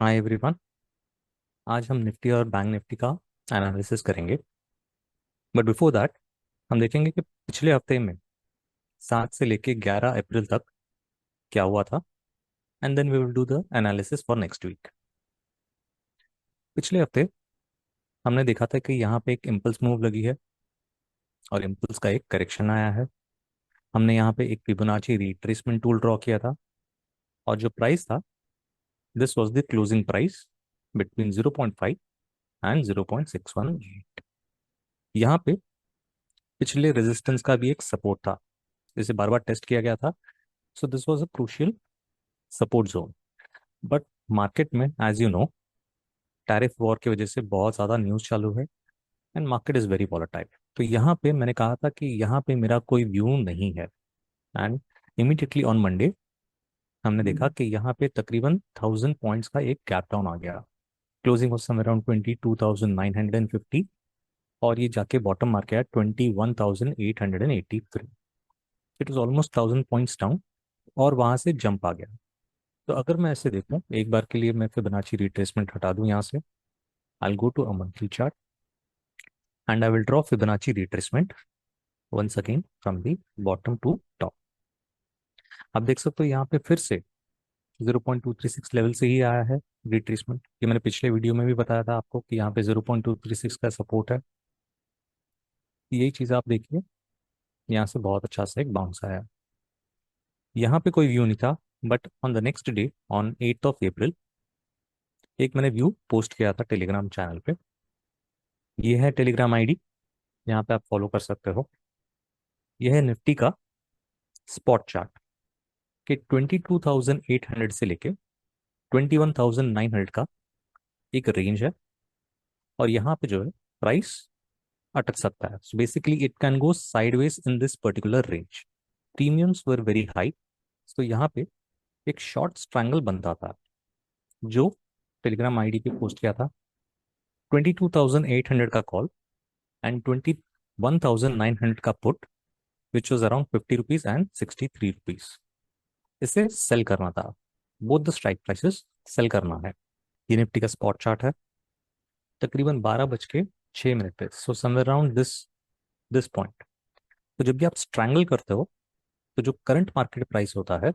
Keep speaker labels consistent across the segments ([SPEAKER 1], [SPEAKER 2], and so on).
[SPEAKER 1] Hi everyone. आज हम Nifty और बैंक निफ्टी का एनालिसिस करेंगे। बट बिफोर दैट हम देखेंगे कि पिछले हफ्ते में 7 से लेके 11 अप्रैल तक क्या हुआ था, and then we will do the analysis for next week. पिछले हफ्ते हमने देखा था कि यहाँ पे एक इम्पल्स मूव लगी है और इम्पल्स का एक करेक्शन आया है। हमने यहाँ पे एक फिबोनाची रिट्रेसमेंट टूल ड्रॉ किया था और जो प्राइस था, this was the closing price between 0.5 and 0.618। यहाँ पे पिछले रेजिस्टेंस का भी एक सपोर्ट था, जिसे बार बार टेस्ट किया गया था। So this was a crucial support zone. But market में as you know, tariff war की वजह से बहुत ज़्यादा न्यूज़ चालू है and market is very volatile. तो यहाँ पे मैंने कहा था कि यहाँ पे मेरा कोई व्यू नहीं है। एंड इमीडिएटली ऑन मंडे हमने देखा कि यहाँ पे तकरीबन 1000 पॉइंट्स का एक गैप डाउन आ गया। क्लोजिंग वॉज समवेयर अराउंड 22,950 और ये जाके बॉटम मार के आया 21,883। It is almost 1000 points down और वहां से जंप आ गया। तो अगर मैं ऐसे देखूं एक बार के लिए, मैं फिबोनाची रिट्रेसमेंट हटा दूं यहाँ से, I go to a monthly chart and I will draw Fibonacci retracement once again from the bottom to top. आप देख सकते हो यहाँ पे फिर से 0.236 लेवल से ही आया है रिट्रेसमेंट। ये मैंने पिछले वीडियो में भी बताया था आपको कि यहाँ पे 0.236 का सपोर्ट है। यही चीज़ आप देखिए, यहाँ से बहुत अच्छा सा एक बाउंस आया। यहाँ पे कोई व्यू नहीं था, but on the next day on 8 अप्रैल एक मैंने व्यू पोस्ट किया था टेलीग्राम चैनल पे। ये है टेलीग्राम आईडी, यहाँ पे आप फॉलो कर सकते हो। यह है निफ्टी का स्पॉट चार्ट कि 22,800 से लेके 21,900 का एक रेंज है और यहाँ पे जो है प्राइस अटक सकता है। So basically it can go sideways in this particular range. Premiums were very high. तो यहाँ पे एक शॉर्ट स्ट्रैंगल बनता था जो टेलीग्राम आईडी पे पोस्ट किया था। 22,800 का कॉल एंड 21,900 का put, which was around 50 rupees and 63 rupees. इसे सेल करना था। Both the strike prices sell करना है। ये निफ्टी का स्पॉट चार्ट है, तकरीबन 12:06 पे। So somewhere around this this point. तो जब भी आप स्ट्रैंगल करते हो तो जो करंट मार्केट प्राइस होता है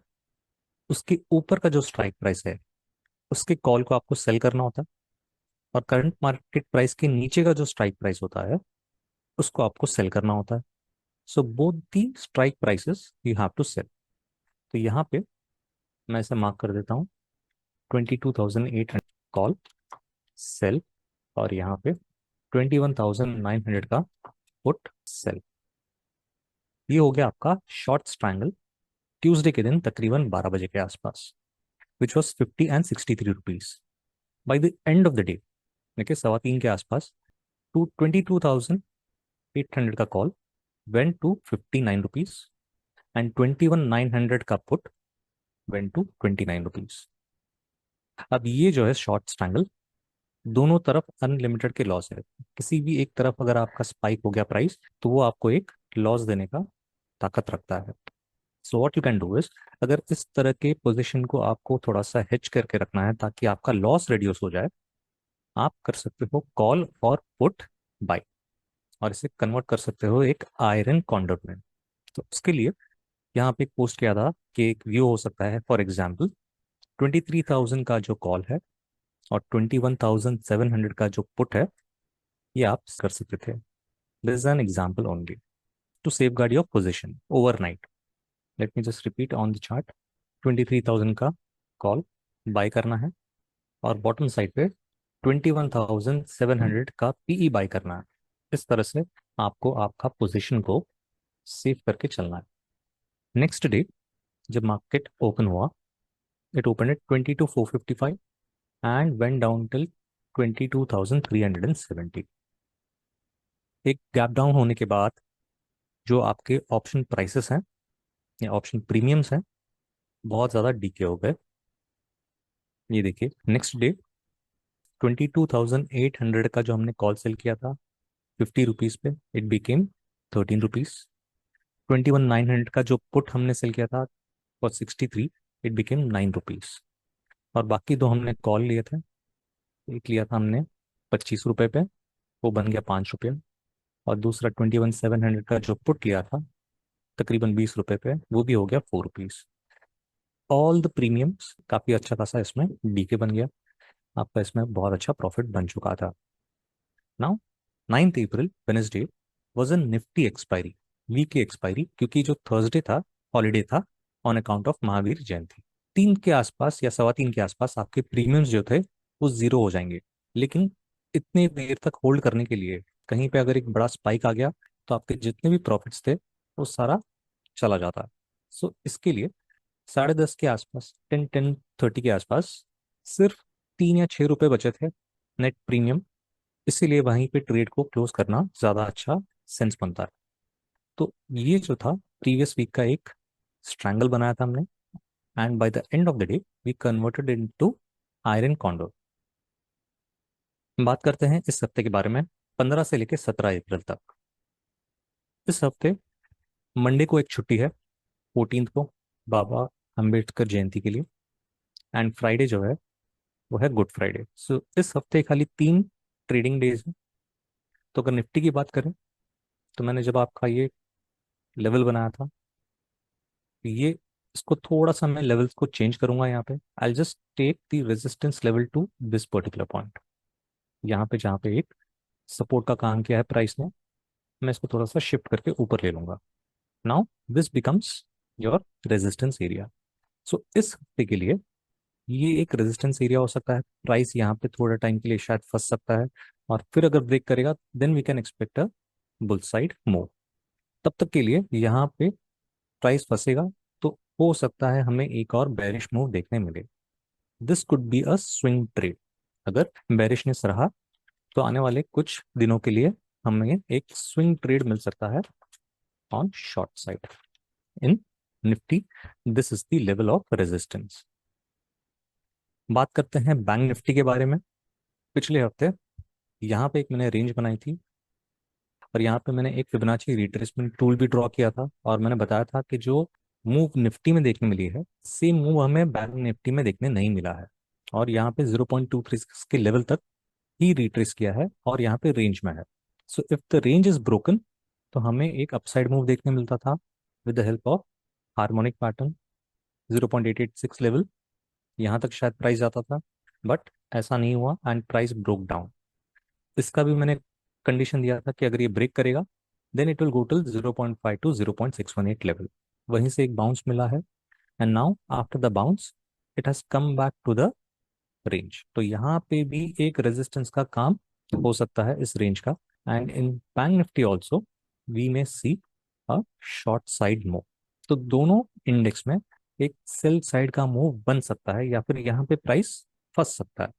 [SPEAKER 1] उसके ऊपर का जो स्ट्राइक प्राइस है उसके कॉल को आपको सेल करना होता है, और करंट मार्केट प्राइस के नीचे का जो स्ट्राइक प्राइस होता है उसको आपको सेल करना होता है। So both the strike prices you have to sell. तो यहाँ पे मैं इसे मार्क कर देता हूँ, 22,800 कॉल सेल, और यहाँ पे 21,900 का पुट सेल। ये हो गया आपका शॉर्ट स्ट्रैंगल ट्यूसडे के दिन तकरीबन 12 बजे के आसपास, which was 50 and 63 rupees. By the end of the day, देखिए 3:15 के आसपास, टू 22,800 का call went to 59 rupees and 21,900 का पुट वेंट टू 29 रुपीज। अब ये जो है शॉर्ट स्ट्रैंगल, दोनों तरफ अनलिमिटेड के लॉस है। किसी भी एक तरफ अगर आपका स्पाइक हो गया प्राइस तो वो आपको एक लॉस देने का ताकत रखता है। So what you can do is, अगर इस तरह के पोजीशन को आपको थोड़ा सा हेज करके रखना है ताकि आपका लॉस रिड्यूस हो जाए, आप कर सकते हो कॉल और पुट बाय, और इसे कन्वर्ट कर सकते हो एक आयरन कॉन्डोर में। तो उसके लिए यहाँ पे एक पोस्ट किया था कि एक व्यू हो सकता है, फॉर एग्जाम्पल 23,000 का जो कॉल है और 21,700 का जो पुट है, ये आप कर सकते थे। This is an example only to safeguard your position overnight. Let me just repeat on the chart. 23,000 का कॉल बाय करना है और बॉटम साइड पे 21,700 का पीई बाय करना है। इस तरह से आपको आपका पोजीशन को सेव करके चलना है। नेक्स्ट डे जब मार्केट ओपन हुआ, it open at 22,455 and went down till 22,370। एक गैप डाउन होने के बाद जो आपके ऑप्शन प्राइसेस हैं या ऑप्शन प्रीमियम्स हैं, बहुत ज़्यादा डीके हो गए। ये देखिए नेक्स्ट डे 22,800 का जो हमने कॉल सेल किया था 50 रुपीज पे, इट बिकेम 13 रुपीज। 21,900 का जो पुट हमने सेल किया था फॉर 63, इट बिकेम 9 रुपीज। और बाकी दो हमने कॉल लिए थे। एक लिया था हमने 25 रुपये पे, वो बन गया 5 रुपये। और दूसरा 21,700 का जो पुट लिया था तकरीबन 20 रुपये पे, वो भी हो गया 4 रुपीज। ऑल द प्रीमियम्स काफ़ी अच्छा खासा इसमें डीके बन गया। आपका इसमें बहुत अच्छा प्रॉफिट बन चुका था। Now 9th April Wednesday was a Nifty expiry, week की एक्सपायरी, क्योंकि जो थर्सडे था हॉलीडे था on account of Mahavir Jayanti. 3 के आसपास या 3:15 के आसपास आपके प्रीमियम्स जो थे वो जीरो हो जाएंगे। लेकिन इतने देर तक होल्ड करने के लिए कहीं पे अगर एक बड़ा स्पाइक आ गया तो आपके जितने भी प्रॉफिट्स थे वो सारा चला जाता। सो इसके लिए 10:30 के आसपास, 10:30 के आसपास सिर्फ 3 या 6 रुपए बचे थे नेट प्रीमियम। इसीलिए वहीं पे ट्रेड को क्लोज करना ज़्यादा अच्छा सेंस बनता है। तो ये जो था प्रीवियस वीक का एक स्ट्रैंगल बनाया था हमने, and by the end of the day we converted into iron condor. बात करते हैं इस हफ्ते के बारे में, 15 से लेकर 17 अप्रैल तक। इस हफ्ते मंडे को एक छुट्टी है, 14th को, बाबा अम्बेडकर जयंती के लिए। एंड फ्राइडे जो है वो है गुड फ्राइडे। सो इस हफ्ते खाली 3 ट्रेडिंग डेज हैं। तो अगर निफ्टी की बात करें तो मैंने जब आपका ये लेवल बनाया था, ये इसको थोड़ा सा मैं लेवल्स को चेंज करूंगा यहाँ पे। I just take the resistance level to this particular point. यहाँ पे जहाँ पे एक सपोर्ट का काम किया है प्राइस ने, मैं इसको थोड़ा सा शिफ्ट करके ऊपर ले लूंगा। Now this becomes your resistance area. So इस हफ्ते के लिए ये एक रेजिस्टेंस एरिया हो सकता है। प्राइस यहाँ पे थोड़ा टाइम के लिए शायद फंस सकता है, और फिर अगर ब्रेक करेगा then we can expect a bull side move. तब तक के लिए यहाँ पे प्राइस फंसेगा तो हो सकता है हमें एक और बेरिश मूव देखने मिले। This could be a swing trade. अगर बेरिशनेस रहा तो आने वाले कुछ दिनों के लिए हमें एक स्विंग ट्रेड मिल सकता है on short side in Nifty. This is the level of resistance. बात करते हैं बैंक निफ्टी के बारे में। पिछले हफ्ते यहाँ पे एक मैंने रेंज बनाई थी, और यहाँ पे मैंने एक फिबोनाची रिट्रेसमेंट टूल भी ड्रॉ किया था, और मैंने बताया था कि जो मूव निफ्टी में देखने मिली है सेम मूव हमें बैंक निफ्टी में देखने नहीं मिला है। और यहाँ पे 0.23 के लेवल तक ही रिट्रेस किया है और यहाँ पे रेंज में है। So if the range is broken तो हमें एक अपसाइड मूव देखने मिलता था with the help of harmonic pattern. 0.886 level यहाँ तक शायद प्राइस जाता था, बट ऐसा नहीं हुआ एंड प्राइस ब्रोक डाउन। इसका भी मैंने कंडीशन दिया था कि अगर ये ब्रेक करेगा then it will go to 0.5 to 0.618 level. वहीं से एक बाउंस मिला है, and now after the bounce it has come back to the range. तो यहाँ पे भी एक रेजिस्टेंस का काम हो सकता है इस रेंज का। And in bank Nifty also we may see a short side move. तो दोनों इंडेक्स में एक सेल साइड का मूव बन सकता है, या फिर यहाँ पे प्राइस फंस सकता है।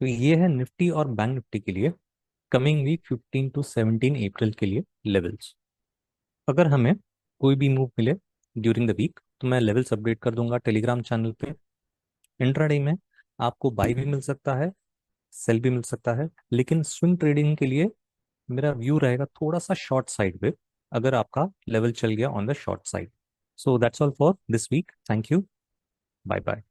[SPEAKER 1] तो ये है निफ्टी और बैंक निफ्टी के लिए कमिंग वीक 15 to 17 अप्रैल के लिए लेवल्स। अगर हमें कोई भी मूव मिले ड्यूरिंग द वीक तो मैं लेवल्स अपडेट कर दूंगा टेलीग्राम चैनल पे। इंट्राडे में आपको बाई भी मिल सकता है, सेल भी मिल सकता है, लेकिन स्विंग ट्रेडिंग के लिए मेरा व्यू रहेगा थोड़ा सा शॉर्ट साइड पे, अगर आपका लेवल चल गया on the short side. So that's all for this week. Thank you. Bye bye.